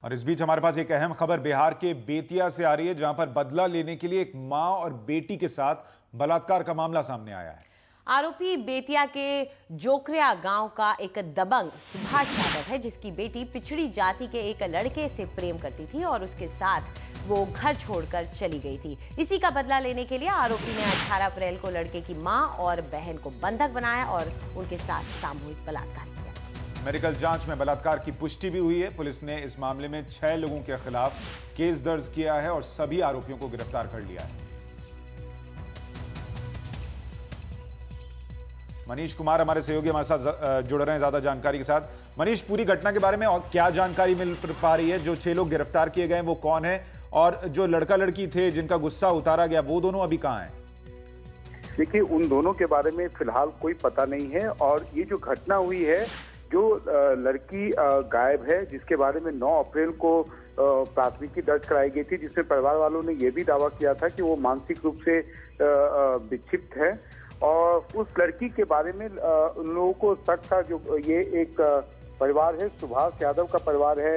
और इस बीच हमारे पास एक अहम खबर बिहार के बेतिया से आ रही है, जहां पर बदला लेने के लिए एक मां और बेटी के साथ बलात्कार का मामला सामने आया है। आरोपी बेतिया के जोकरिया गांव का एक दबंग सुभाष यादव है, जिसकी बेटी पिछड़ी जाति के एक लड़के से प्रेम करती थी और उसके साथ वो घर छोड़कर चली गई थी। इसी का बदला लेने के लिए आरोपी ने 18 अप्रैल को लड़के की मां और बहन को बंधक बनाया और उनके साथ सामूहिक बलात्कार किया। मेडिकल जांच में बलात्कार की पुष्टि भी हुई है। पुलिस ने इस मामले में 6 लोगों के खिलाफ केस दर्ज किया है और सभी आरोपियों को गिरफ्तार कर लिया है। मनीष कुमार हमारे सहयोगी हमारे साथ जुड़ रहे हैं ज्यादा जानकारी के साथ। मनीष, पूरी घटना के बारे में और क्या जानकारी मिल पा रही है? जो 6 लोग गिरफ्तार किए गए वो कौन है और जो लड़का लड़की थे जिनका गुस्सा उतारा गया वो दोनों अभी कहां हैं? देखिए, उन दोनों के बारे में फिलहाल कोई पता नहीं है और ये जो घटना हुई है, जो लड़की गायब है, जिसके बारे में 9 अप्रैल को प्राथमिकी दर्ज कराई गई थी, जिसमें परिवार वालों ने यह भी दावा किया था कि वो मानसिक रूप से विक्षिप्त है। और उस लड़की के बारे में उन लोगों को शक था। जो ये एक परिवार है, सुभाष यादव का परिवार है,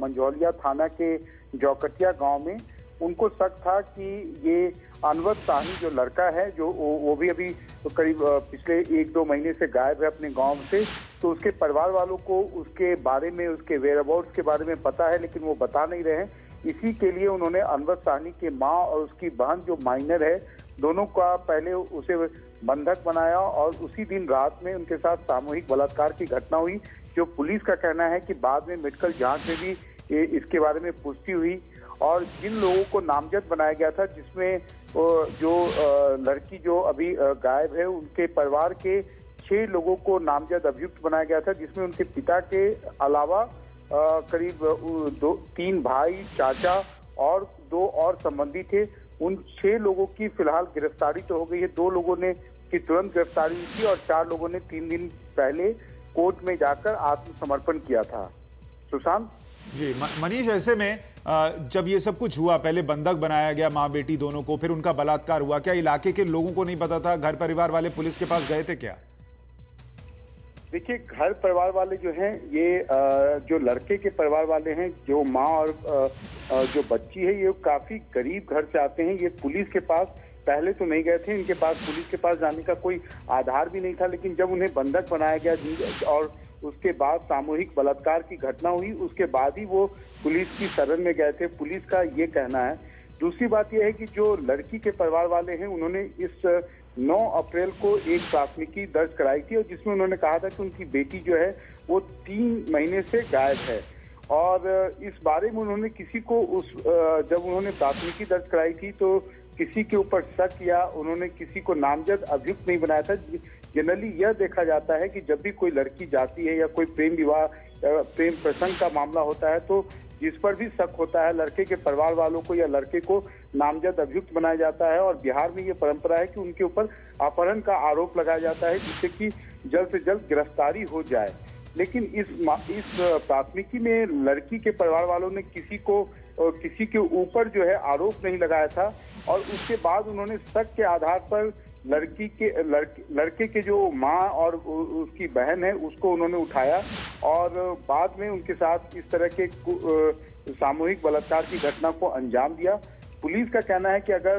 मंझौलिया थाना के जोकटिया गांव में। उनको शक था कि ये अनवर साहनी जो लड़का है, जो वो भी अभी तो करीब पिछले 1-2 महीने से गायब है अपने गांव से। तो उसके परिवार वालों को उसके बारे में, उसके वेयरअबाउट्स के बारे में पता है, लेकिन वो बता नहीं रहे हैं। इसी के लिए उन्होंने अनवर साहनी के माँ और उसकी बहन जो माइनर है, दोनों का पहले उसे बंधक बनाया और उसी दिन रात में उनके साथ सामूहिक बलात्कार की घटना हुई। जो पुलिस का कहना है कि बाद में मेडिकल जांच में भी इसके बारे में पुष्टि हुई और जिन लोगों को नामजद बनाया गया था, जिसमें जो लड़की जो अभी गायब है, उनके परिवार के 6 लोगों को नामजद अभियुक्त बनाया गया था, जिसमें उनके पिता के अलावा करीब 3 भाई, चाचा और 2 और संबंधी थे। उन 6 लोगों की फिलहाल गिरफ्तारी तो हो गई है। 2 लोगों ने की तुरंत गिरफ्तारी हुई थी और 4 लोगों ने 3 दिन पहले कोर्ट में जाकर आत्मसमर्पण किया था। सुशांत जी, मनीष, ऐसे में जब ये सब कुछ हुआ, पहले बंधक बनाया गया माँ बेटी दोनों को, फिर उनका बलात्कार हुआ, क्या इलाके के लोगों को नहीं पता था? घर परिवार वाले पुलिस के पास गए थे क्या? देखिए, घर परिवार वाले जो हैं, ये जो लड़के के परिवार वाले हैं, जो माँ और जो बच्ची है, ये काफी गरीब घर से आते हैं। ये पुलिस के पास पहले तो नहीं गए थे, इनके पास पुलिस के पास जाने का कोई आधार भी नहीं था। लेकिन जब उन्हें बंधक बनाया गया और उसके बाद सामूहिक बलात्कार की घटना हुई, उसके बाद ही वो पुलिस की शरण में गए थे, पुलिस का ये कहना है। दूसरी बात यह है कि जो लड़की के परिवार वाले हैं, उन्होंने इस 9 अप्रैल को एक प्राथमिकी दर्ज कराई थी और जिसमें उन्होंने कहा था कि उनकी बेटी जो है वो 3 महीने से गायब है। और इस बारे में उन्होंने किसी को जब उन्होंने प्राथमिकी दर्ज कराई थी तो किसी के ऊपर शक या उन्होंने किसी को नामजद अभियुक्त नहीं बनाया था। जनरली यह देखा जाता है कि जब भी कोई लड़की जाती है या कोई प्रेम विवाह, प्रेम प्रसंग का मामला होता है, तो जिस पर भी शक होता है, लड़के के परिवार वालों को या लड़के को नामजद अभियुक्त बनाया जाता है। और बिहार में ये परंपरा है कि उनके ऊपर अपहरण का आरोप लगाया जाता है, जिससे कि जल्द से जल्द गिरफ्तारी हो जाए। लेकिन इस प्राथमिकी में लड़की के परिवार वालों ने किसी के ऊपर जो है आरोप नहीं लगाया था और उसके बाद उन्होंने शक के आधार पर लड़के के जो माँ और उसकी बहन है, उसको उन्होंने उठाया और बाद में उनके साथ इस तरह के सामूहिक बलात्कार की घटना को अंजाम दिया। पुलिस का कहना है कि अगर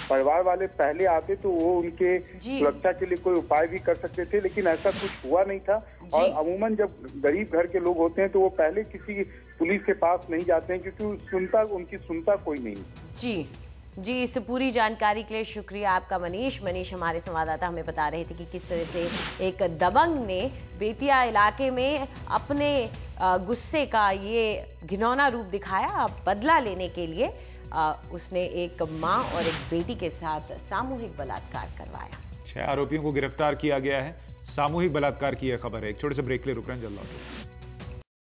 परिवार वाले पहले आते तो वो उनके सुरक्षा के लिए कोई उपाय भी कर सकते थे, लेकिन ऐसा कुछ हुआ नहीं था। और अमूमन जब गरीब घर के लोग होते हैं तो वो पहले किसी पुलिस के पास नहीं जाते हैं, क्योंकि उनकी सुनता कोई नहीं। जी, इस पूरी जानकारी के लिए शुक्रिया आपका मनीष। हमारे संवाददाता हमें बता रहे थे कि किस तरह से एक दबंग ने बेतिया इलाके में अपने गुस्से का ये घिनौना रूप दिखाया। बदला लेने के लिए उसने एक मां और एक बेटी के साथ सामूहिक बलात्कार करवाया। 6 आरोपियों को गिरफ्तार किया गया है। सामूहिक बलात्कार की यह खबर है। एक छोटे से ब्रेक ले रुक रहे हैं, जल्द लौटेंगे।